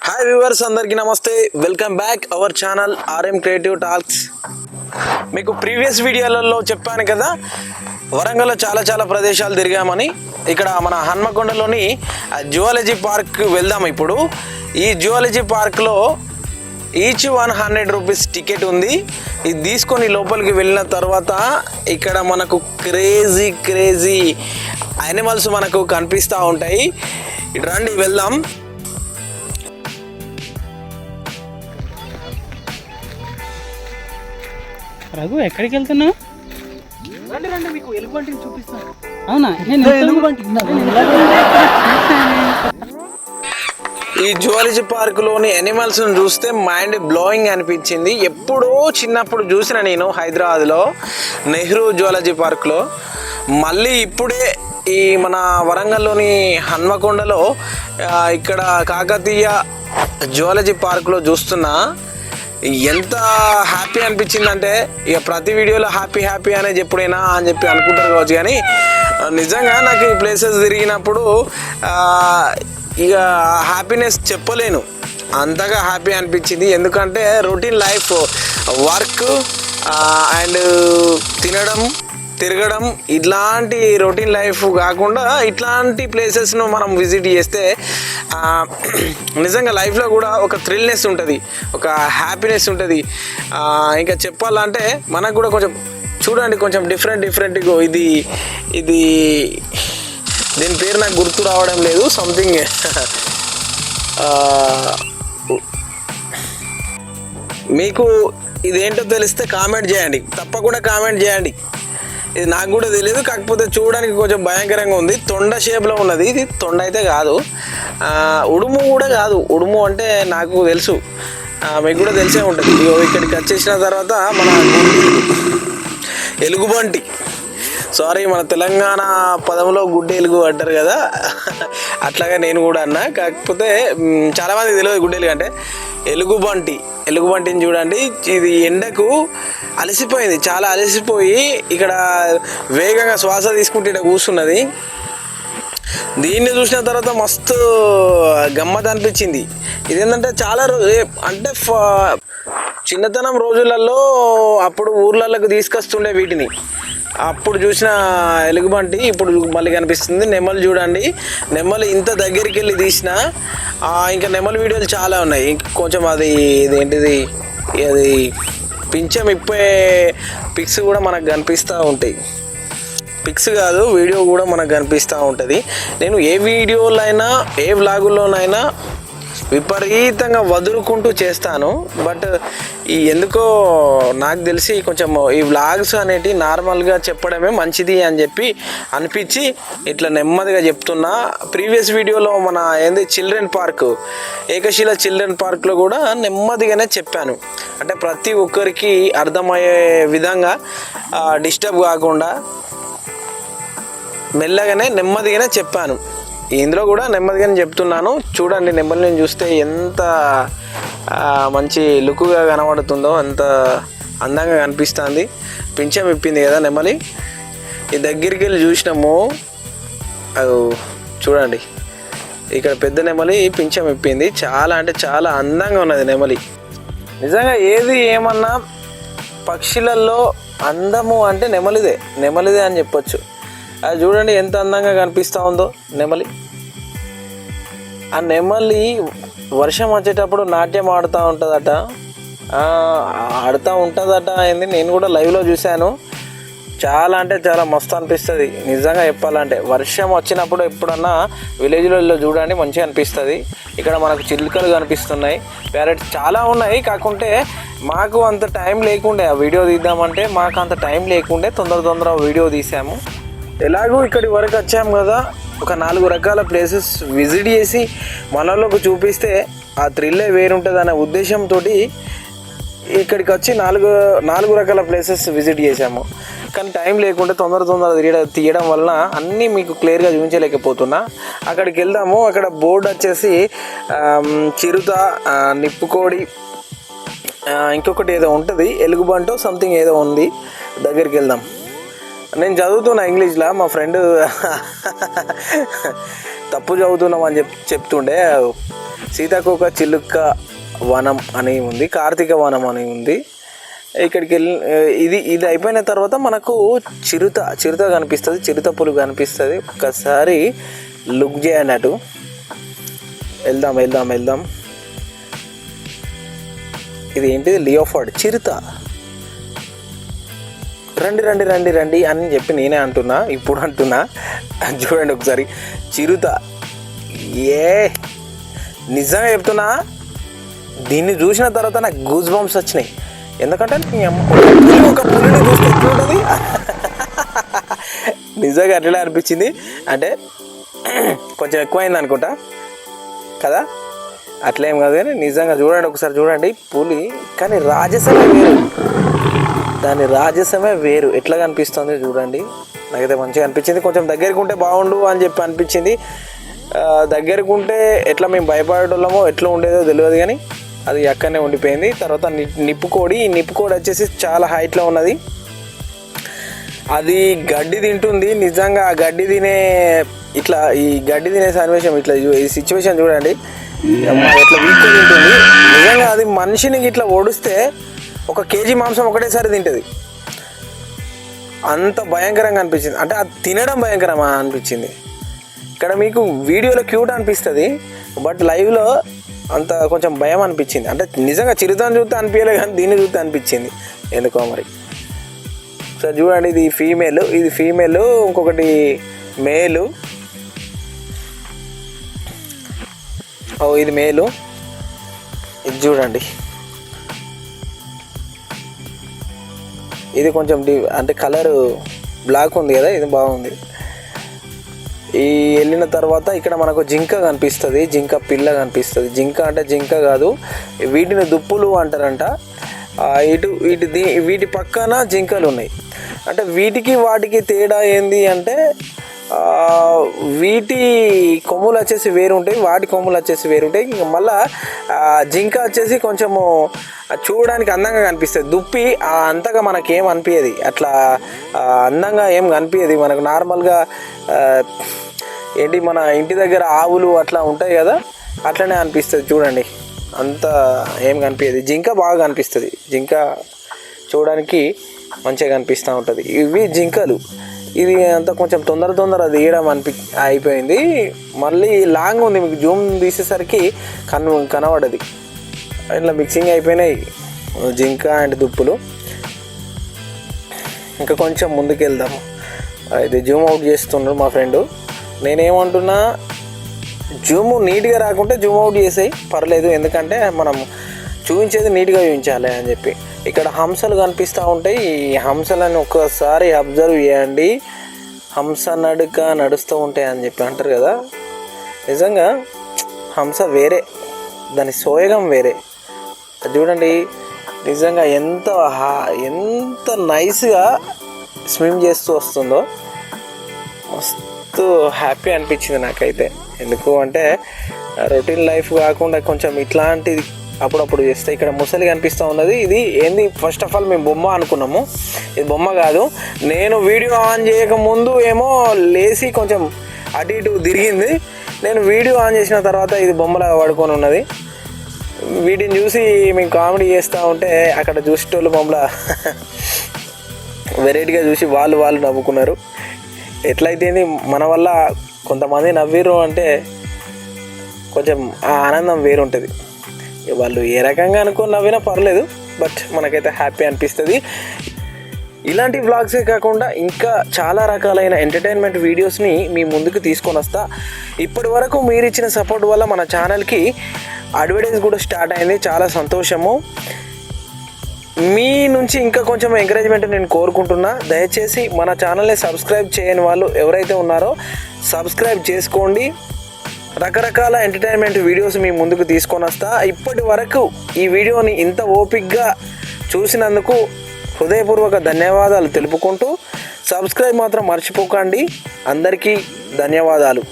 Hi viewers, అందరికీ నమస్తే. Welcome back our channel RM creative talks. మీకు ప్రీవియస్ వీడియోలలో చెప్పాను కదా, వరంగల్లో చాలా ప్రదేశాలు తిరిగామని. ఇక్కడ మన హన్మకొండలోని జువాలజీ పార్క్ వెళ్దాం. ఇప్పుడు ఈ జువాలజీ పార్క్లో ఈచ్ 100 రూపీస్ టికెట్ ఉంది. ఇది తీసుకొని లోపలికి వెళ్ళిన తర్వాత ఇక్కడ మనకు క్రేజీ యానిమల్స్ మనకు కనిపిస్తూ ఉంటాయి. ఇటు రండి, వెళ్దాం. రఘు, ఎక్కడికి వెళ్తున్నావు? రండి, మీకు ఎలుగుబంటిని చూపిస్తాను. అవునా? నేను ఎలుగుబంటి ఈ జువాలజీ పార్క్లోని యానిమల్స్ని చూస్తే మైండ్ బ్లోయింగ్ అనిపించింది. ఎప్పుడో చిన్నప్పుడు చూసిన నేను హైదరాబాద్లో నెహ్రూ జువాలజీ పార్క్లో. మళ్ళీ ఇప్పుడే ఈ మన వరంగల్లోని హన్మకొండలో ఇక్కడ కాకతీయ జువాలజీ పార్క్లో చూస్తున్నా. ఎంత హ్యాపీ అనిపించిందంటే, ఇక ప్రతి వీడియోలో హ్యాపీ అనేది ఎప్పుడైనా అని చెప్పి అనుకుంటారు కావచ్చు, కానీ నిజంగా నాకు ఈ ప్లేసెస్ తిరిగినప్పుడు ఇక హ్యాపీనెస్ చెప్పలేను, అంతగా హ్యాపీ అనిపించింది. ఎందుకంటే రొటీన్ లైఫ్, వర్క్ అండ్ తిరగడం ఇట్లాంటి రొటీన్ లైఫ్ కాకుండా ఇట్లాంటి ప్లేసెస్ను మనం విజిట్ చేస్తే నిజంగా లైఫ్లో కూడా ఒక థ్రిల్నెస్ ఉంటుంది, ఒక హ్యాపీనెస్ ఉంటుంది. ఇంకా చెప్పాలంటే మనకు కూడా కొంచెం చూడండి, కొంచెం డిఫరెంట్ ఇది దీని పేరు నాకు గుర్తు రావడం లేదు. సంథింగ్ మీకు ఇదేంటో తెలిస్తే కామెంట్ చేయండి, తప్పకుండా కామెంట్ చేయండి. ఇది నాకు కూడా తెలియదు, కాకపోతే చూడడానికి కొంచెం భయంకరంగా ఉంది. తొండ షేప్లో ఉన్నది. ఇది తొండ అయితే కాదు, ఉడుము కూడా కాదు. ఉడుము అంటే నాకు తెలుసు, మీకు కూడా తెలిసే ఉంటుంది. ఇక్కడికి వచ్చేసిన తర్వాత మన ఎలుగుబంటి, సారీ మన తెలంగాణ పదంలో గుడ్డ ఎలుగు అంటారు కదా, అట్లాగా నేను కూడా అన్నా. కాకపోతే చాలామందికి తెలియదు గుడ్డ ఎలుగు అంటే. ఎలుగుబంటిని చూడండి. ఇది ఎండకు అలసిపోయింది, చాలా అలసిపోయి ఇక్కడ వేగంగా శ్వాస తీసుకుంటే ఇక్కడ కూర్చున్నది. దీన్ని చూసిన తర్వాత మస్తు గమ్మత్ అనిపించింది. ఇదేంటంటే చాలా అంటే చిన్నతనం రోజులలో అప్పుడు ఊర్లలోకి తీసుకొస్తుండే వీటిని. అప్పుడు చూసిన ఎలుగుబంటి ఇప్పుడు మళ్ళీ కనిపిస్తుంది. నెమలు చూడండి, నెమలు ఇంత దగ్గరికి వెళ్ళి తీసిన. ఇంకా నెమలి వీడియోలు చాలా ఉన్నాయి. కొంచెం ఇదేంటిది, అది పింఛం ఇప్పే పిక్స్ కూడా మనకు కనిపిస్తూ ఉంటాయి. పిక్స్ కాదు, వీడియో కూడా మనకు కనిపిస్తూ ఉంటుంది. నేను ఏ వీడియోలో అయినా ఏ వ్లాగుల్లోనైనా విపరీతంగా వదులుకుంటూ చేస్తాను. బట్ ఎందుకో నాకు తెలిసి కొంచెం ఈ వ్లాగ్స్ అనేటివి నార్మల్గా చెప్పడమే మంచిది అని చెప్పి అనిపించి ఇట్లా నెమ్మదిగా చెప్తున్నా. ప్రీవియస్ వీడియోలో మన చిల్డ్రన్ పార్క్, ఏకశిల చిల్డ్రన్ పార్క్లో కూడా నెమ్మదిగానే చెప్పాను. అంటే ప్రతి ఒక్కరికి అర్థమయ్యే విధంగా, డిస్టర్బ్ కాకుండా మెల్లగానే నెమ్మదిగానే చెప్పాను. ఇందులో కూడా నెమ్మదిగానే చెప్తున్నాను. చూడండి, నెమలిని చూస్తే ఎంత మంచి లుక్గా కనబడుతుందో, అంత అందంగా కనిపిస్తుంది. పింఛం ఇప్పింది కదా నెమలి. ఈ దగ్గరికి వెళ్ళి చూసినాము, చూడండి ఇక్కడ పెద్ద నెమలి పింఛం ఇప్పింది. చాలా అంటే చాలా అందంగా ఉన్నది నెమలి. నిజంగా ఏది ఏమన్నా పక్షులలో అందము అంటే నెమలిదే అని చెప్పొచ్చు. అది చూడండి ఎంత అందంగా కనిపిస్తూ ఉందో నెమలి. ఆ నెమలి వర్షం వచ్చేటప్పుడు నాట్యం ఆడుతూ ఉంటుందట, ఏంది, నేను కూడా లైవ్లో చూశాను. చాలా అంటే చాలా మస్తు అనిపిస్తుంది నిజంగా చెప్పాలంటే. వర్షం వచ్చినప్పుడు ఎప్పుడన్నా విలేజ్లలో చూడండి, మంచిగా అనిపిస్తుంది. ఇక్కడ మనకు చిలుకలు కనిపిస్తున్నాయి, ప్యారెట్స్ చాలా ఉన్నాయి. కాకుంటే మాకు అంత టైం లేకుండే ఆ వీడియో తీద్దామంటే, మాకు అంత టైం లేకుండే తొందర వీడియో తీసాము. ఎలాగో ఇక్కడి వరకు వచ్చాము కదా, ఒక 4 రకాల ప్లేసెస్ విజిట్ చేసి మనలోకి చూపిస్తే ఆ థ్రిల్లే వేరుంటుంది అనే ఉద్దేశంతో ఇక్కడికి వచ్చి 4 రకాల ప్లేసెస్ విజిట్ చేసాము. కానీ టైం లేకుండా తొందర తీయడం వలన అన్నీ మీకు క్లియర్గా చూపించలేకపోతున్నా. అక్కడికి వెళ్దాము. అక్కడ బోర్డు వచ్చేసి చిరుత, నిప్పుకోడి, ఇంకొకటి ఏదో ఉంటుంది, ఎలుగుబంటో సంథింగ్ ఏదో ఉంది. దగ్గరికి వెళ్దాం. నేను చదువుతున్నా ఇంగ్లీష్లో, మా ఫ్రెండ్ తప్పు చదువుతున్నాం అని చెప్తుండే. సీతాకోక చిలుక వనం అని ఉంది, కార్తీక వనం అని ఉంది. ఇక్కడికి వెళ్ళి ఇది అయిపోయిన తర్వాత మనకు చిరుత కనిపిస్తుంది, చిరుత పులి కనిపిస్తుంది. ఒక్కసారి లుక్ చేయండి అటు. వెళ్దాం. ఇది ఏంటిది? లియోఫర్డ్ చిరుత. రండి అని చెప్పి నేనే అంటున్నా, ఇప్పుడు అంటున్నా. చూడండి ఒకసారి చిరుత. నిజంగా చెప్తున్నా, దీన్ని చూసిన తర్వాత నాకు గూస్ బంప్స్ వచ్చినాయి. ఎందుకంటే ఒక పులిని చూస్తే ఎట్లుంటుంది, నిజంగా అట్లా అనిపించింది. అంటే కొంచెం ఎక్కువైంది అనుకుంటా కదా, అట్లేం కాదు కానీ నిజంగా చూడండి, ఒకసారి చూడండి పులి. కానీ దాని రాజసమే వేరు. ఎట్లా కనిపిస్తుంది చూడండి. నాకైతే మంచిగా అనిపించింది. కొంచెం దగ్గరికి ఉంటే బాగుండు అని చెప్పి అనిపించింది. దగ్గరికి ఉంటే ఎట్లా మేము భయపడేటోళ్ళమో ఎట్లా ఉండేదో తెలియదు, కానీ అది అక్కడనే ఉండిపోయింది. తర్వాత నిప్పుకోడి వచ్చేసి చాలా హైట్లో ఉన్నది. అది గడ్డి తింటుంది. నిజంగా ఆ గడ్డి ఈ గడ్డి తినే సన్నివేశం ఇట్లా ఈ సిచ్యువేషన్ చూడండి, ఇట్లా వీక్గా తింటుంది. నిజంగా అది మనిషిని ఇట్లా ఓడిస్తే 1 కేజీ మాంసం ఒకటేసారి తింటుంది. అంత భయంకరంగా అనిపించింది. అంటే అది తినడం భయంకరంగా అనిపించింది. ఇక్కడ మీకు వీడియోలో క్యూట్ అనిపిస్తుంది, బట్ లైవ్లో అంత కొంచెం భయం అనిపించింది. అంటే నిజంగా చిరుతను చూస్తే అనిపించలేదు, కానీ దీన్ని చూస్తే అనిపించింది ఎందుకో మరి. సో చూడండి, ఇది ఫీమేల్, ఇంకొకటి మేలు. ఇది మేలు. ఇది చూడండి, ఇది కొంచెం అంటే కలర్ బ్లాక్ ఉంది కదా, ఇది బాగుంది. ఈ వెళ్ళిన తర్వాత ఇక్కడ మనకు జింక కనిపిస్తుంది, జింక పిల్ల కనిపిస్తుంది. జింక అంటే జింక కాదు, వీటిని దుప్పులు అంటారంట. వీటి పక్కన జింకలు ఉన్నాయి. అంటే వీటికి వాటికి తేడా ఏంది అంటే, వీటి కొమ్ములు వచ్చేసి వేరుంటాయి, వాటి కొమ్ములు వచ్చేసి వేరుంటాయి. ఇంకా మళ్ళీ జింక వచ్చేసి కొంచెము చూడడానికి అందంగా కనిపిస్తుంది. దుప్పి అంతగా మనకేం అనిపించదు, అట్లా అందంగా ఏం కనిపించదు మనకు. నార్మల్గా మన ఇంటి దగ్గర ఆవులు అట్లా ఉంటాయి కదా, అట్లనే అనిపిస్తుంది చూడండి. అంత ఏం కనిపించదు. జింక బాగా కనిపిస్తుంది. జింక చూడడానికి మంచిగా కనిపిస్తూ ఉంటుంది. ఇవి జింకలు. ఇది అంతా కొంచెం తొందర తీయడం అయిపోయింది. మళ్ళీ లాంగ్ ఉంది, మీకు జూమ్ తీసేసరికి కనబడది. ఇట్లా మిక్సింగ్ అయిపోయినాయి జింక అండ్ దుప్పులు. ఇంకా కొంచెం ముందుకు వెళ్దాము. ఇది జూమ్ అవుట్ చేస్తున్నాడు మా ఫ్రెండు. నేనేమంటున్నా, జూమ్ నీట్గా రాకుంటే జూమ్ అవుట్ చేసేయి, పర్లేదు. ఎందుకంటే మనం చూపించేది నీట్గా చూపించాలి అని చెప్పి. ఇక్కడ హంసలు కనిపిస్తూ ఉంటాయి. ఈ హంసలను ఒక్కసారి అబ్జర్వ్ చేయండి. హంస నడుక నడుస్తూ ఉంటాయి అని చెప్పి అంటారు కదా, నిజంగా హంస వేరే, దాని సోయగం వేరే. చూడండి నిజంగా ఎంత నైస్గా స్విమ్ చేస్తూ వస్తుందో. మస్తు హ్యాపీ అనిపించింది నాకైతే. ఎందుకు అంటే రొటీన్ లైఫ్ కాకుండా కొంచెం ఇట్లాంటిది అప్పుడప్పుడు చేస్తే. ఇక్కడ ముసలి కనిపిస్తూ ఉన్నది. ఇది ఏంది, ఫస్ట్ ఆఫ్ ఆల్ మేము బొమ్మ అనుకున్నాము, ఇది బొమ్మ కాదు. నేను వీడియో ఆన్ చేయకముందు ఏమో లేచి కొంచెం అటు ఇటు తిరిగింది. నేను వీడియో ఆన్ చేసిన తర్వాత ఇది బొమ్మలాగా పడుకొని ఉన్నది. వీటిని చూసి మేము కామెడీ చేస్తూ ఉంటే అక్కడ చూసేటోళ్ళు బొమ్మల వెరైటీగా చూసి వాళ్ళు నవ్వుకున్నారు. ఎట్లయితే మన వల్ల కొంతమంది నవ్విరు అంటే కొంచెం ఆ ఆనందం వేరుంటుంది. వాళ్ళు ఏ రకంగా అనుకుని నవ్వినా పర్లేదు, బట్ మనకైతే హ్యాపీ అనిపిస్తుంది. ఇలాంటి వ్లాగ్సే కాకుండా ఇంకా చాలా రకాలైన ఎంటర్టైన్మెంట్ వీడియోస్ని మీ ముందుకు తీసుకొని వస్తా. ఇప్పటి వరకు మీరు ఇచ్చిన సపోర్ట్ వల్ల మన ఛానల్కి అడ్వర్టైజ్ కూడా స్టార్ట్ అయింది, చాలా సంతోషము. మీ నుంచి ఇంకా కొంచెం ఎంకరేజ్మెంట్ నేను కోరుకుంటున్నా. దయచేసి మన ఛానల్ని సబ్స్క్రైబ్ చేయని వాళ్ళు ఎవరైతే ఉన్నారో సబ్స్క్రైబ్ చేసుకోండి. రకరకాల ఎంటర్టైన్మెంట్ వీడియోస్ మీ ముందుకు తీసుకొని వస్తా. ఇప్పటి వరకు ఈ వీడియోని ఇంత ఓపిక్గా చూసినందుకు హృదయపూర్వక ధన్యవాదాలు తెలుపుకుంటూ సబ్స్క్రైబ్ మాత్రం మర్చిపోకండి. అందరికీ ధన్యవాదాలు.